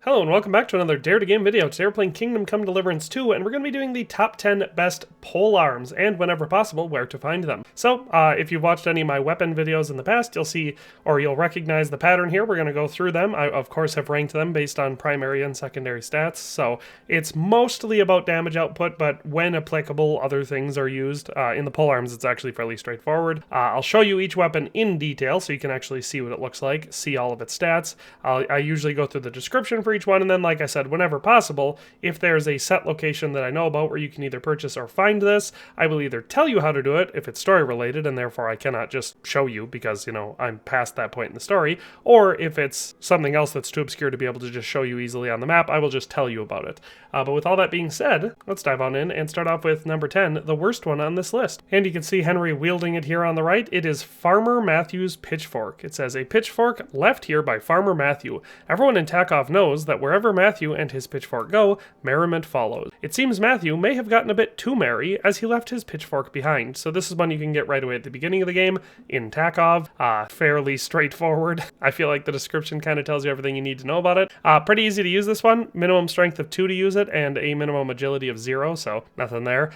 Hello and welcome back to another Dare to Game video. Today we're playing Kingdom Come Deliverance 2 and we're going to be doing the top 10 best polearms and, whenever possible, where to find them. So, if you've watched any of my weapon videos in the past, you'll see, or you'll recognize the pattern here. We're going to go through them. I, of course, have ranked them based on primary and secondary stats, so it's mostly about damage output, but when applicable, other things are used. In the polearms, it's actually fairly straightforward. I'll show you each weapon in detail so you can actually see what it looks like, see all of its stats. I usually go through the description for each one, and then, like I said, whenever possible, if there's a set location that I know about where you can either purchase or find this, I will either tell you how to do it if it's story related, and therefore I cannot just show you because, you know, I'm past that point in the story, or if it's something else that's too obscure to be able to just show you easily on the map, I will just tell you about it. But with all that being said, let's dive on in and start off with number 10, the worst one on this list. And you can see Henry wielding it here on the right. It is Farmer Mathew's pitchfork. It says, a pitchfork left here by Farmer Mathew. Everyone in Takeoff knows that wherever Mathew and his pitchfork go, merriment follows. It seems Mathew may have gotten a bit too merry as he left his pitchfork behind. So this is one you can get right away at the beginning of the game in Takeoff. Fairly straightforward. I feel like the description kind of tells you everything you need to know about it. Pretty easy to use this one. Minimum strength of 2 to use it and a minimum agility of 0, so nothing there.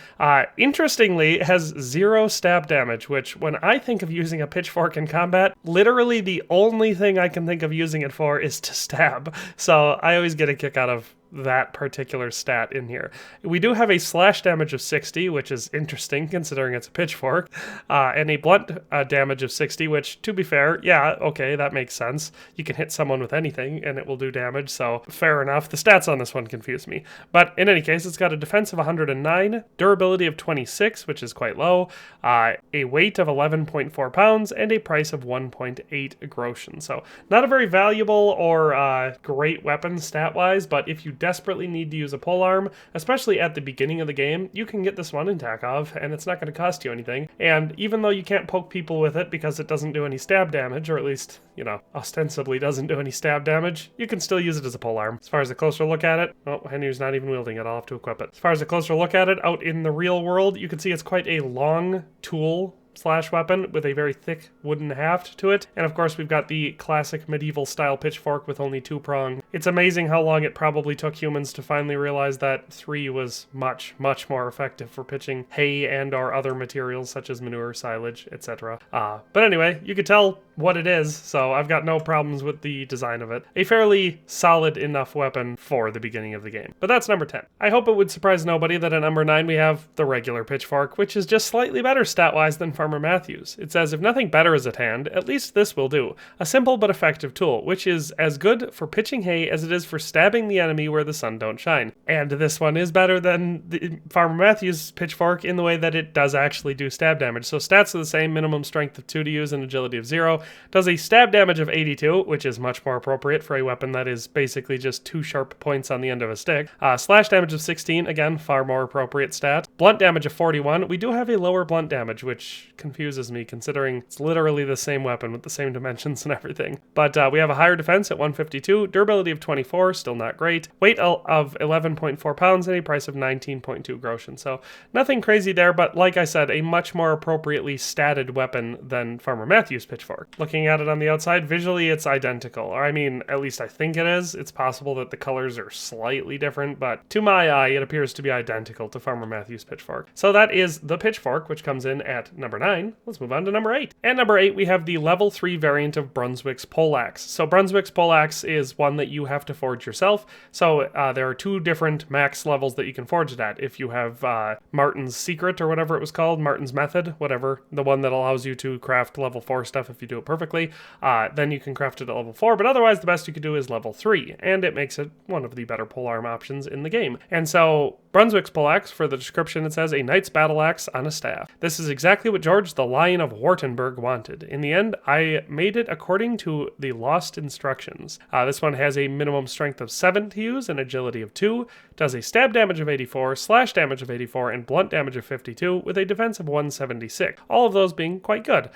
Interestingly, it has 0 stab damage, which when I think of using a pitchfork in combat, literally the only thing I can think of using it for is to stab. So I always get a kick out of that particular stat in here. We do have a slash damage of 60, which is interesting considering it's a pitchfork, and a blunt damage of 60, which, to be fair, yeah, okay, that makes sense. You can hit someone with anything and it will do damage, so fair enough. The stats on this one confuse me. But in any case, it's got a defense of 109, durability of 26, which is quite low, a weight of 11.4 pounds, and a price of 1.8 groschen. So not a very valuable or great weapon stat-wise, but if you desperately need to use a polearm, especially at the beginning of the game, you can get this one in Takeoff, and it's not going to cost you anything. And even though you can't poke people with it because it doesn't do any stab damage, or at least, you know, ostensibly doesn't do any stab damage, you can still use it as a polearm. As far as a closer look at it, oh, Henry's not even wielding it, I'll have to equip it. As far as a closer look at it, out in the real world, you can see it's quite a long tool slash weapon with a very thick wooden haft to it. And of course we've got the classic medieval style pitchfork with only 2 prongs. It's amazing how long it probably took humans to finally realize that 3 was much more effective for pitching hay and or other materials such as manure, silage, etc. But anyway, you could tell what it is, so I've got no problems with the design of it. A fairly solid enough weapon for the beginning of the game. But that's number 10. I hope it would surprise nobody that at number 9 we have the regular pitchfork, which is just slightly better stat-wise than Farmer Mathew's. It says, if nothing better is at hand, at least this will do. A simple but effective tool, which is as good for pitching hay as it is for stabbing the enemy where the sun don't shine. And this one is better than the Farmer Mathew's pitchfork in the way that it does actually do stab damage. So stats are the same, minimum strength of 2 to use and agility of 0. Does a stab damage of 82, which is much more appropriate for a weapon that is basically just 2 sharp points on the end of a stick. Slash damage of 16, again, far more appropriate stat. Blunt damage of 41. We do have a lower blunt damage, which confuses me considering it's literally the same weapon with the same dimensions and everything. But we have a higher defense at 152, durability of 24, still not great, weight of 11.4 pounds, and a price of 19.2 groschen. So nothing crazy there, but like I said, a much more appropriately statted weapon than Farmer Mathew's pitchfork. Looking at it on the outside, visually it's identical, or I mean, at least I think it is. It's possible that the colors are slightly different, but to my eye, it appears to be identical to Farmer Mathew's pitchfork. So that is the pitchfork, which comes in at number 9. Let's move on to number 8. And number 8, we have the level 3 variant of Brunswick's Poleaxe. So Brunswick's Poleaxe is one that you have to forge yourself. So there are 2 different max levels that you can forge it at. If you have Martin's Secret, or whatever it was called, Martin's Method, whatever, the one that allows you to craft level 4 stuff if you do it perfectly, then you can craft it at level 4, but otherwise the best you could do is level 3, and it makes it one of the better polearm options in the game. And so Brunswick's Poleaxe, for the description, it says, a knight's battle axe on a staff. This is exactly what George the Lion of Wartenberg wanted. In the end, I made it according to the lost instructions. This one has a minimum strength of 7 to use and agility of 2, does a stab damage of 84, slash damage of 84, and blunt damage of 52, with a defense of 176, all of those being quite good.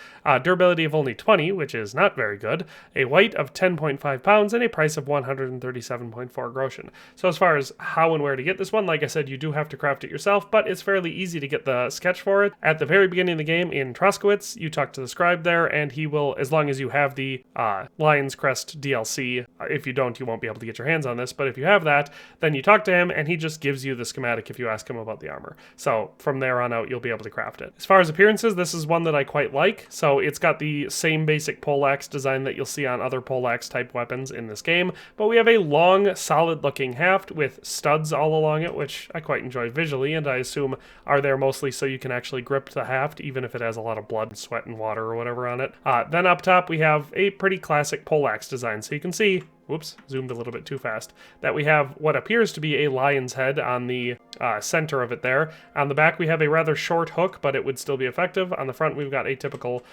Durability of only 20, which is not very good, a weight of 10.5 pounds, and a price of 137.4 groschen. So as far as how and where to get this one, like I said, said, you do have to craft it yourself, but it's fairly easy to get the sketch for it. At the very beginning of the game in Troskowitz, you talk to the scribe there, and he will, as long as you have the Lion's Crest DLC, if you don't, you won't be able to get your hands on this, but if you have that, then you talk to him, and he just gives you the schematic if you ask him about the armor. So from there on out, you'll be able to craft it. As far as appearances, this is one that I quite like. So it's got the same basic poleaxe design that you'll see on other poleaxe type weapons in this game, but we have a long, solid-looking haft with studs all along it, which I quite enjoy visually, and I assume are there mostly so you can actually grip the haft, even if it has a lot of blood, sweat, and water or whatever on it. Then up top, we have a pretty classic poleaxe design. So you can see, whoops, zoomed a little bit too fast, that we have what appears to be a lion's head on the center of it there. On the back, we have a rather short hook, but it would still be effective. On the front, we've got a typical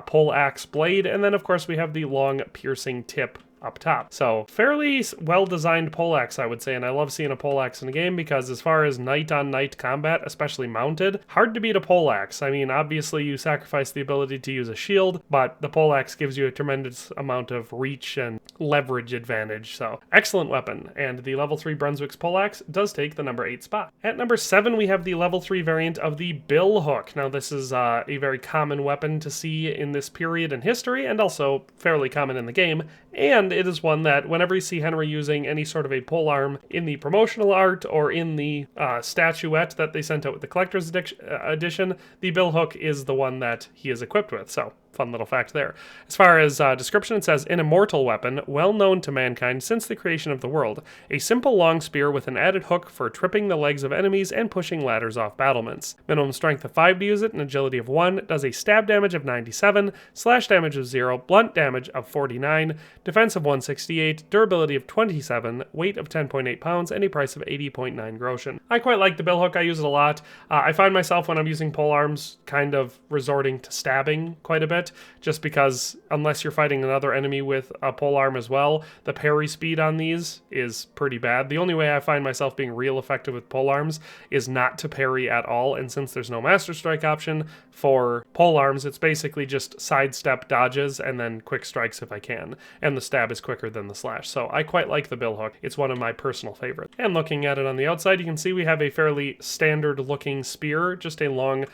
poleaxe blade, and then, of course, we have the long piercing tip up top. So fairly well-designed poleaxe, I would say, and I love seeing a poleaxe in a game because as far as knight-on-knight combat, especially mounted, hard to beat a poleaxe. I mean, obviously you sacrifice the ability to use a shield, but the poleaxe gives you a tremendous amount of reach and leverage advantage, so excellent weapon. And the level 3 Brunswick's poleaxe does take the number 8 spot. At number 7, we have the level 3 variant of the Billhook. Now this is a very common weapon to see in this period in history, and also fairly common in the game, and it is one that whenever you see Henry using any sort of a polearm in the promotional art or in the statuette that they sent out with the collector's edition, the Billhook is the one that he is equipped with. So fun little fact there. As far as description, it says, an immortal weapon, well known to mankind since the creation of the world. A simple long spear with an added hook for tripping the legs of enemies and pushing ladders off battlements. Minimum strength of 5 to use it and agility of 1, does a stab damage of 97, slash damage of 0, blunt damage of 49, defense of 168, durability of 27, weight of 10.8 pounds, and a price of 80.9 groschen. I quite like the Billhook. I use it a lot. I find myself when I'm using polearms kind of resorting to stabbing quite a bit, just because unless you're fighting another enemy with a polearm as well, the parry speed on these is pretty bad. The only way I find myself being real effective with polearms is not to parry at all, and since there's no Master Strike option for polearms, it's basically just sidestep dodges and then quick strikes if I can, and the stab is quicker than the slash. So I quite like the Billhook. It's one of my personal favorites. And looking at it on the outside, you can see we have a fairly standard looking spear, just a long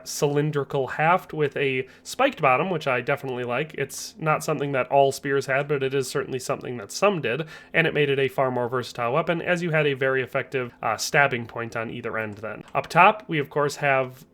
cylindrical haft with a spiked bottom, which I definitely like. It's not something that all spears had, but it is certainly something that some did, and it made it a far more versatile weapon, as you had a very effective stabbing point on either end then. Up top, we of course have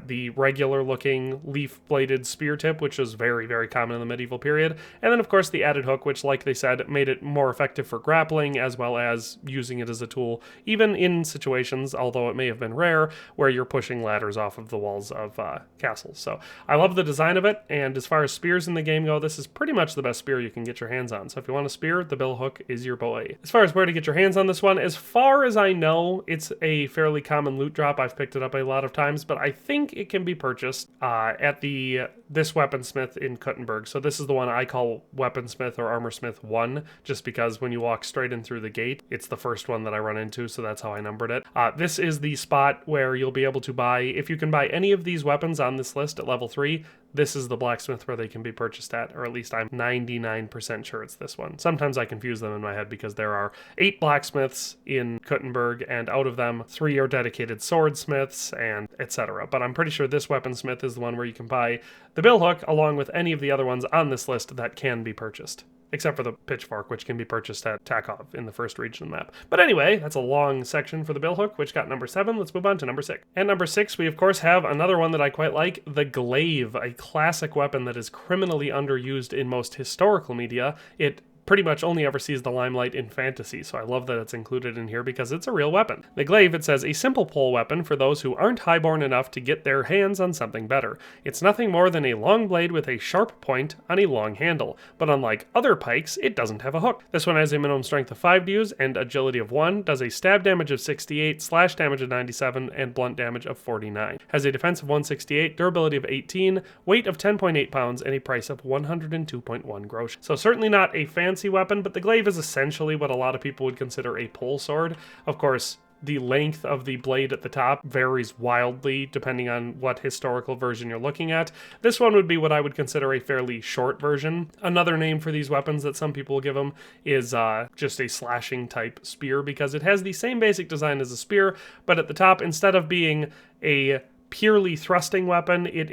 the regular looking leaf-bladed spear tip, which was very, very common in the medieval period. And then, of course, the added hook, which, like they said, made it more effective for grappling as well as using it as a tool, even in situations, although it may have been rare, where you're pushing ladders off of the walls of castles. So I love the design of it, and as far as spears in the game go, this is pretty much the best spear you can get your hands on. So if you want a spear, the Billhook is your boy. As far as where to get your hands on this one, as far as I know, it's a fairly common loot drop. I've picked it up a lot of times, but I think it can be purchased at this weaponsmith in Kuttenberg. So this is the one I call Weaponsmith or Armorsmith 1, just because when you walk straight in through the gate, it's the first one that I run into, so that's how I numbered it. This is the spot where you'll be able to buy, if you can buy any of these weapons on this list at level 3, this is the blacksmith where they can be purchased at, or at least I'm 99% sure it's this one. Sometimes I confuse them in my head because there are 8 blacksmiths in Kuttenberg, and out of them, 3 are dedicated swordsmiths, and etc. But I'm pretty sure this weaponsmith is the one where you can buy the Billhook along with any of the other ones on this list that can be purchased. Except for the Pitchfork, which can be purchased at Takov in the first region of the map. But anyway, that's a long section for the Billhook, which got number 7. Let's move on to number 6. At number 6, we of course have another one that I quite like, the glaive, a classic weapon that is criminally underused in most historical media. It pretty much only ever sees the limelight in fantasy, so I love that it's included in here because it's a real weapon. The glaive, it says, a simple pole weapon for those who aren't highborn enough to get their hands on something better. It's nothing more than a long blade with a sharp point on a long handle, but unlike other pikes, it doesn't have a hook. This one has a minimum strength of 5 to use and agility of 1, does a stab damage of 68, slash damage of 97, and blunt damage of 49. Has a defense of 168, durability of 18, weight of 10.8 pounds, and a price of 102.1 groschen. So certainly not a fancy weapon, but the glaive is essentially what a lot of people would consider a pole sword. Of course, the length of the blade at the top varies wildly depending on what historical version you're looking at. This one would be what I would consider a fairly short version. Another name for these weapons that some people give them is just a slashing type spear, because it has the same basic design as a spear, but at the top, instead of being a purely thrusting weapon, it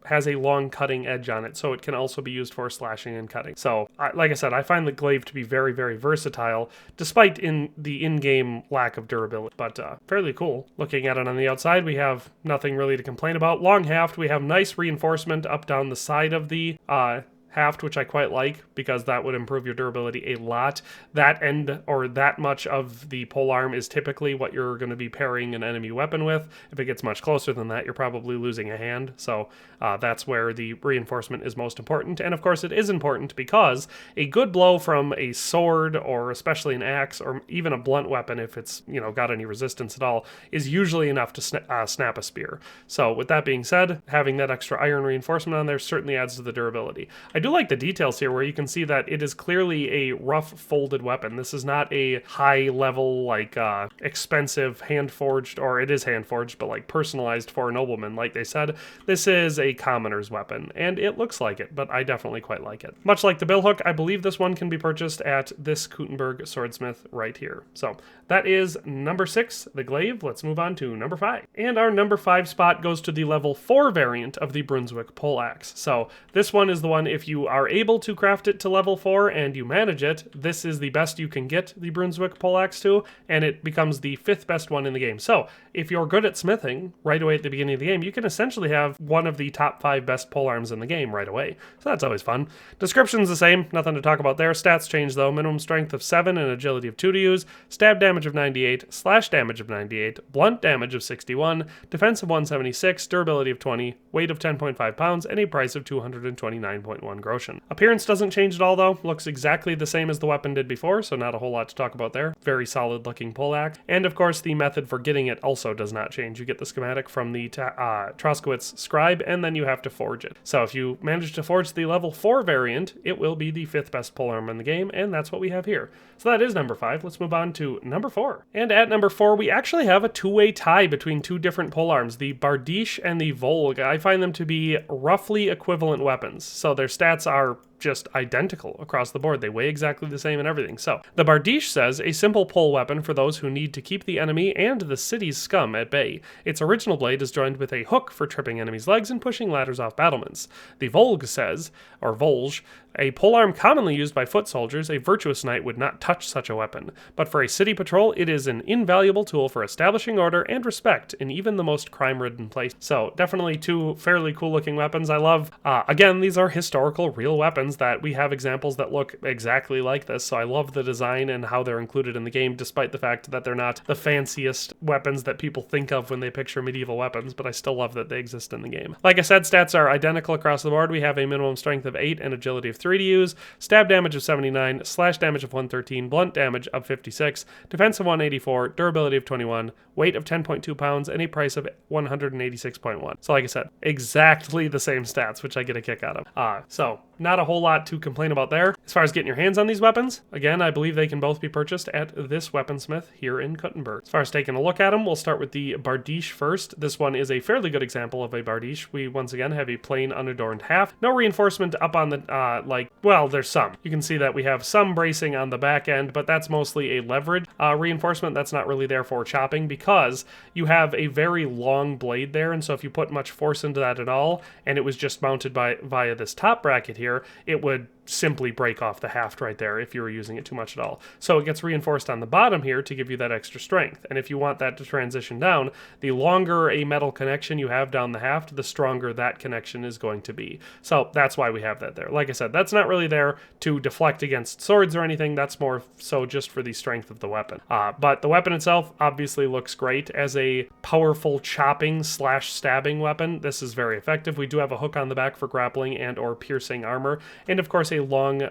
has a long cutting edge on it, so it can also be used for slashing and cutting. So, like I said, I find the glaive to be very, very versatile, despite the in-game lack of durability, but fairly cool. Looking at it on the outside, we have nothing really to complain about. Long haft, we have nice reinforcement up down the side of the haft, which I quite like, because that would improve your durability a lot. That end, or that much of the polearm, is typically what you're going to be parrying an enemy weapon with. If it gets much closer than that, you're probably losing a hand, so that's where the reinforcement is most important. And of course it is important because a good blow from a sword, or especially an axe, or even a blunt weapon, if it's, you know, got any resistance at all, is usually enough to snap a spear. So with that being said, having that extra iron reinforcement on there certainly adds to the durability. I do like the details here where you can see that it is clearly a rough folded weapon. This is not a high level, like expensive hand forged, or it is hand forged, but like personalized for a nobleman. Like they said, this is a commoner's weapon, and it looks like it, but I definitely quite like it. Much like the Billhook, I believe this one can be purchased at this Kuttenberg swordsmith right here. So that is number 6, the glaive. Let's move on to number 5. And our number 5 spot goes to the level 4 variant of the Brunswick poleaxe. So this one is the one, if you are able to craft it to level 4 and you manage it, this is the best you can get the Brunswick poleaxe to, and it becomes the 5th best one in the game. So if you're good at smithing right away at the beginning of the game, you can essentially have one of the top 5 best polearms in the game right away. So that's always fun. Description's the same, nothing to talk about there. Stats change though. Minimum strength of 7 and agility of 2 to use, stab damage of 98, slash damage of 98, blunt damage of 61, defense of 176, durability of 20, weight of 10.5 pounds, and a price of 229.1 groschen. Appearance doesn't change at all though. Looks exactly the same as the weapon did before, so not a whole lot to talk about there. Very solid looking poleaxe. And of course the method for getting it also does not change. You get the schematic from the Troskowitz scribe, and then you have to forge it. So if you manage to forge the level 4 variant, it will be the 5th best polearm in the game, and that's what we have here. So that is number 5. Let's move on to number 4. And at number 4, we actually have a two-way tie between two different polearms, the Bardiche and the Volg. I find them to be roughly equivalent weapons, so their stats are just identical across the board. They weigh exactly the same and everything. So the Bardiche says, a simple pole weapon for those who need to keep the enemy and the city's scum at bay. Its original blade is joined with a hook for tripping enemies' legs and pushing ladders off battlements. The Volg says, or Volge, a polearm commonly used by foot soldiers, a virtuous knight would not touch such a weapon. But for a city patrol, it is an invaluable tool for establishing order and respect in even the most crime-ridden place. So definitely two fairly cool-looking weapons. I love, again, these are historical, real weapons that we have examples that look exactly like this, so I love the design and how they're included in the game, despite the fact that they're not the fanciest weapons that people think of when they picture medieval weapons, but I still love that they exist in the game. Like I said, stats are identical across the board. We have a minimum strength of 8 and agility of 3 to use, stab damage of 79, slash damage of 113, blunt damage of 56, defense of 184, durability of 21, weight of 10.2 pounds, and a price of 186.1. So like I said, exactly the same stats, which I get a kick out of. So not a whole lot to complain about there. As far as getting your hands on these weapons, again, I believe they can both be purchased at this weaponsmith here in Kuttenberg. As far as taking a look at them, we'll start with the Bardiche first. This one is a fairly good example of a Bardiche. We once again have a plain unadorned haft. No reinforcement up on the, well, there's some. You can see that we have some bracing on the back end, but that's mostly a leverage reinforcement. That's not really there for chopping because you have a very long blade there, and so if you put much force into that at all, and it was just mounted via this top bracket here, it would simply break off the haft right there if you were using it too much at all. So it gets reinforced on the bottom here to give you that extra strength. And if you want that to transition down, the longer a metal connection you have down the haft, the stronger that connection is going to be. So that's why we have that there. Like I said, that's not really there to deflect against swords or anything. That's more so just for the strength of the weapon. But the weapon itself obviously looks great as a powerful chopping slash stabbing weapon. This is very effective. We do have a hook on the back for grappling and or piercing armor, and of course a long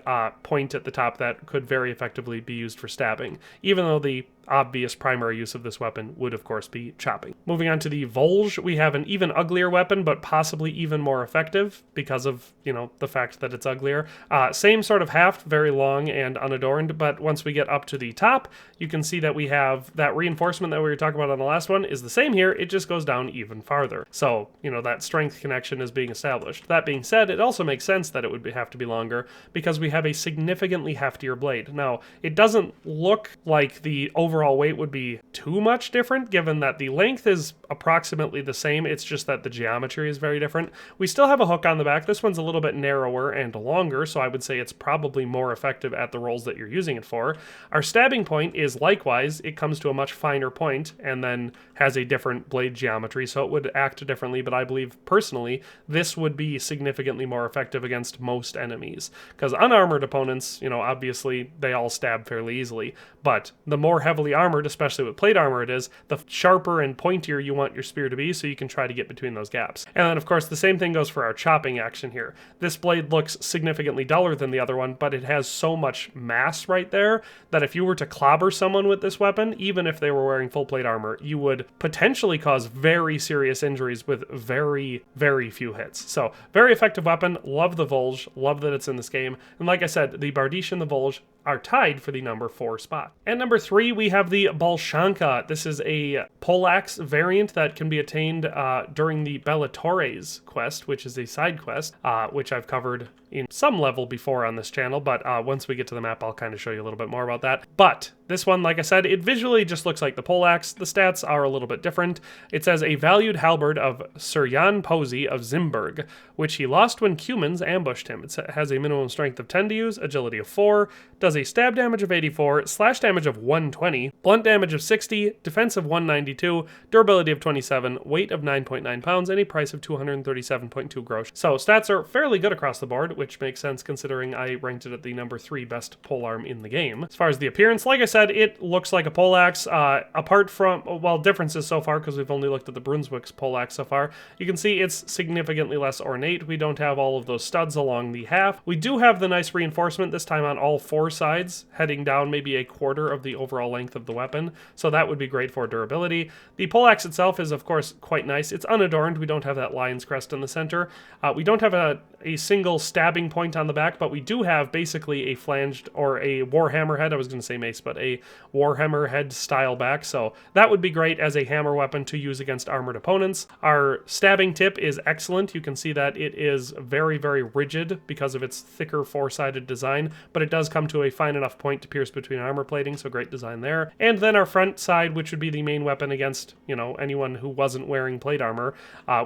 point at the top that could very effectively be used for stabbing. Even though the obvious primary use of this weapon would, of course, be chopping. Moving on to the Volge, we have an even uglier weapon, but possibly even more effective because of, the fact that it's uglier. Same sort of haft, very long and unadorned, but once we get up to the top, you can see that we have that reinforcement that we were talking about on the last one is the same here, it just goes down even farther. So, that strength connection is being established. That being said, it also makes sense that it would have to be longer because we have a significantly heftier blade. Now, it doesn't look like the overall weight would be too much different given that the length is approximately the same, it's just that the geometry is very different. We still have a hook on the back. This one's a little bit narrower and longer, so I would say it's probably more effective at the rolls that you're using it for. Our stabbing point is likewise, it comes to a much finer point and then has a different blade geometry, so it would act differently, but I believe personally this would be significantly more effective against most enemies. Because unarmored opponents, obviously they all stab fairly easily, but the more heavily armored, especially with plate armor it is, the sharper and pointier you want your spear to be, so you can try to get between those gaps. And then of course the same thing goes for our chopping action here. This blade looks significantly duller than the other one, but it has so much mass right there that if you were to clobber someone with this weapon, even if they were wearing full plate armor, you would potentially cause very serious injuries with very, very few hits. So very effective weapon, love the Volge, love that it's in this game, and like I said, the Bardiche and the Volge are tied for the number 4 spot. At number 3, we have the Bolshanka. This is a Poleaxe variant that can be attained during the Bellatores quest, which is a side quest, which I've covered in some level before on this channel, but once we get to the map, I'll kind of show you a little bit more about that. But this one, like I said, it visually just looks like the Poleaxe. The stats are a little bit different. It says a valued halberd of Sir Jan Posey of Zimberg, which he lost when Cumans ambushed him. It has a minimum strength of 10 to use, agility of 4, does a stab damage of 84, slash damage of 120, blunt damage of 60, defense of 192, durability of 27, weight of 9.9 pounds, and a price of 237.2 grosh. So stats are fairly good across the board, which makes sense considering I ranked it at the number 3 best polearm in the game. As far as the appearance, like I said, it looks like a Poleaxe. Apart from, well, differences so far, because we've only looked at the Brunswick's Poleaxe so far, you can see it's significantly less ornate. We don't have all of those studs along the half. We do have the nice reinforcement, this time on all 4 sides, heading down maybe a quarter of the overall length of the weapon, so that would be great for durability. The Poleaxe itself is, of course, quite nice. It's unadorned. We don't have that lion's crest in the center. We don't have a single stabbing point on the back, but we do have basically a flanged, or a warhammer head, I was going to say mace, but a warhammer head style back, so that would be great as a hammer weapon to use against armored opponents. Our stabbing tip is excellent. You can see that it is very, very rigid because of its thicker 4-sided design, but it does come to a fine enough point to pierce between armor plating, so great design there. And then our front side, which would be the main weapon against, anyone who wasn't wearing plate armor,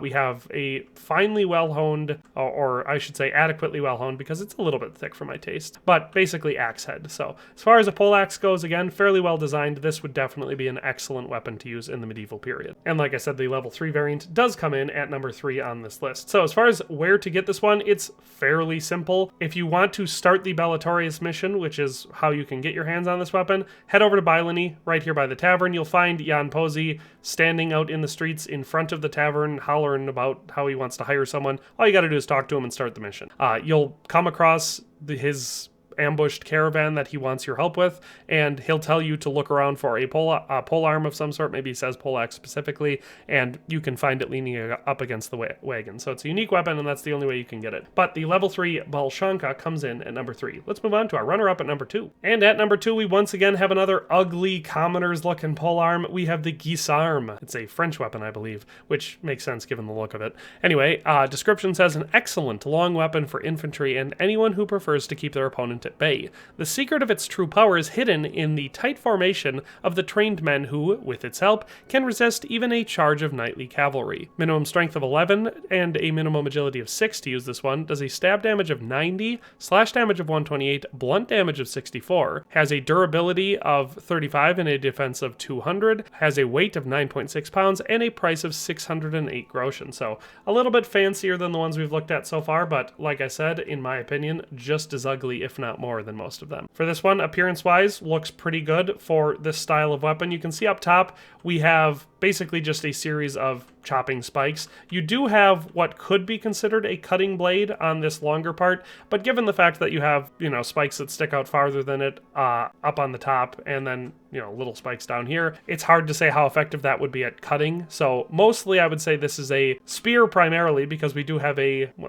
we have a finely well-honed, or I should say adequately well-honed because it's a little bit thick for my taste, but basically axe head. So as far as a Poleaxe goes, again, fairly well designed. This would definitely be an excellent weapon to use in the medieval period. And like I said, the level 3 variant does come in at number 3 on this list. So as far as where to get this one, it's fairly simple. If you want to start the Bellatores mission, which is how you can get your hands on this weapon, head over to Bylany, right here by the tavern. You'll find Jan Posey standing out in the streets in front of the tavern, hollering about how he wants to hire someone. All you got to do is talk to him and start the mission. You'll come across his ambushed caravan that he wants your help with, and he'll tell you to look around for a polearm of some sort. Maybe he says Poleaxe specifically, and you can find it leaning up against the wagon. So it's a unique weapon, and that's the only way you can get it. But the level 3 Bolshanka comes in at number 3. Let's move on to our runner-up at number 2. And at number 2, we once again have another ugly commoner's-looking polearm. We have the Guisarme. It's a French weapon, I believe, which makes sense given the look of it. Anyway, description says an excellent long weapon for infantry and anyone who prefers to keep their opponent at bay. The secret of its true power is hidden in the tight formation of the trained men who, with its help, can resist even a charge of knightly cavalry. Minimum strength of 11 and a minimum agility of 6 to use this one, does a stab damage of 90, slash damage of 128, blunt damage of 64, has a durability of 35 and a defense of 200, has a weight of 9.6 pounds, and a price of 608 groschen. So a little bit fancier than the ones we've looked at so far, but like I said, in my opinion, just as ugly, if not more than most of them. For this one, appearance-wise, looks pretty good for this style of weapon. You can see up top, we have basically just a series of chopping spikes. You do have what could be considered a cutting blade on this longer part, but given the fact that you have, spikes that stick out farther than it up on the top, and then, little spikes down here, it's hard to say how effective that would be at cutting. So mostly I would say this is a spear primarily, because we do have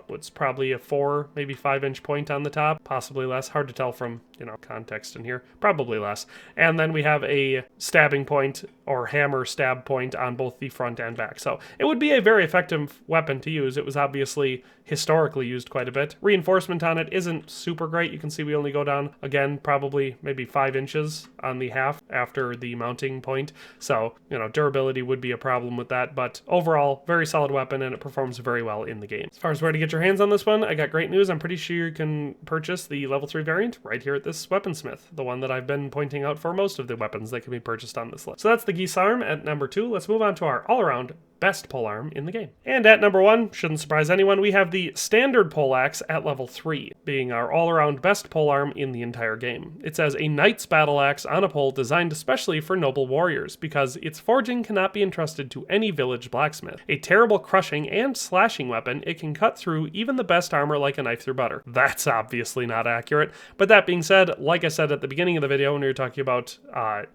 what's probably a 4, maybe 5-inch point on the top, possibly less. Hard to tell from, context in here. Probably less. And then we have a stabbing point or hammer stab point on both the front and back. So it would be a very effective weapon to use. It was obviously historically used quite a bit. Reinforcement on it isn't super great. You can see we only go down, again, probably maybe 5 inches on the half after the mounting point. So, durability would be a problem with that, but overall, very solid weapon, and it performs very well in the game. As far as where to get your hands on this one, I got great news. I'm pretty sure you can purchase the level 3 variant right here at this weaponsmith, the one that I've been pointing out for most of the weapons that can be purchased on this list. So that's the Guisarme at number 2. Let's move on to our all-around best polearm in the game. And at number 1, shouldn't surprise anyone, we have the standard Poleaxe at level 3, being our all-around best polearm in the entire game. It says a knight's battle axe on a pole designed especially for noble warriors, because its forging cannot be entrusted to any village blacksmith. A terrible crushing and slashing weapon, it can cut through even the best armor like a knife through butter. That's obviously not accurate, but that being said, like I said at the beginning of the video when we were talking about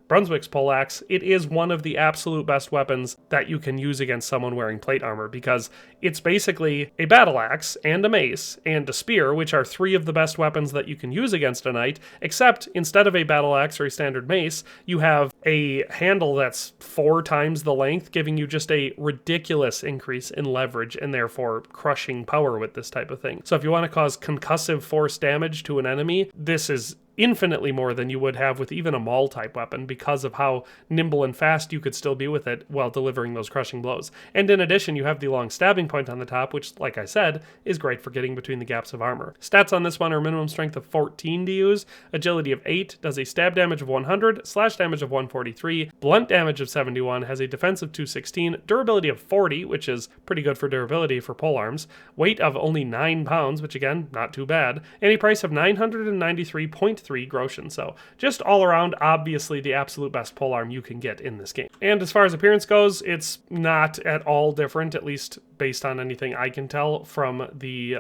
Brunswick's Poleaxe, it is one of the absolute best weapons that you can use against someone wearing plate armor, because it's basically a battle axe and a mace and a spear, which are 3 of the best weapons that you can use against a knight, except instead of a battle axe or a standard mace, you have a handle that's 4 times the length, giving you just a ridiculous increase in leverage and therefore crushing power with this type of thing. So if you want to cause concussive force damage to an enemy, this is infinitely more than you would have with even a maul type weapon, because of how nimble and fast you could still be with it while delivering those crushing blows. And in addition, you have the long stabbing point on the top, which, like I said, is great for getting between the gaps of armor. Stats on this one are minimum strength of 14 to use, agility of 8, does a stab damage of 100, slash damage of 143, blunt damage of 71, has a defense of 216, durability of 40, which is pretty good for durability for polearms, weight of only 9 pounds, which again, not too bad, and a price of 993.3 groschen. So just all around, obviously the absolute best polearm you can get in this game. And as far as appearance goes, it's not at all different, at least based on anything I can tell, from the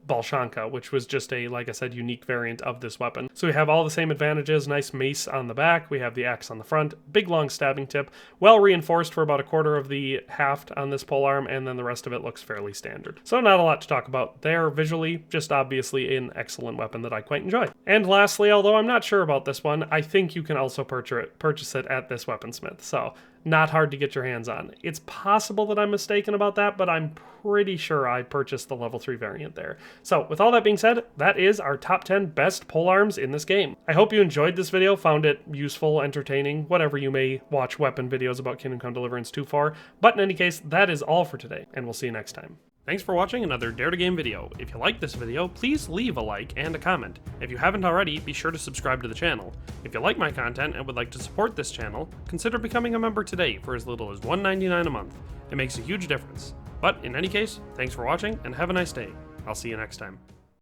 Balshanka, which was just a, like I said, unique variant of this weapon. So we have all the same advantages, nice mace on the back, we have the axe on the front, big long stabbing tip, well reinforced for about a quarter of the haft on this polearm, and then the rest of it looks fairly standard. So not a lot to talk about there visually, just obviously an excellent weapon that I quite enjoy. And lastly, although I'm not sure about this one, I think you can also purchase it at this weaponsmith. So not hard to get your hands on. It's possible that I'm mistaken about that, but I'm pretty sure I purchased the level 3 variant there. So with all that being said, that is our top 10 best polearms in this game. I hope you enjoyed this video, found it useful, entertaining, whatever you may watch weapon videos about Kingdom Come Deliverance 2 for. But in any case, that is all for today, and we'll see you next time. Thanks for watching another Dare to Game video. If you liked this video, please leave a like and a comment. If you haven't already, be sure to subscribe to the channel. If you like my content and would like to support this channel, consider becoming a member today for as little as $1.99 a month. It makes a huge difference. But in any case, thanks for watching and have a nice day. I'll see you next time.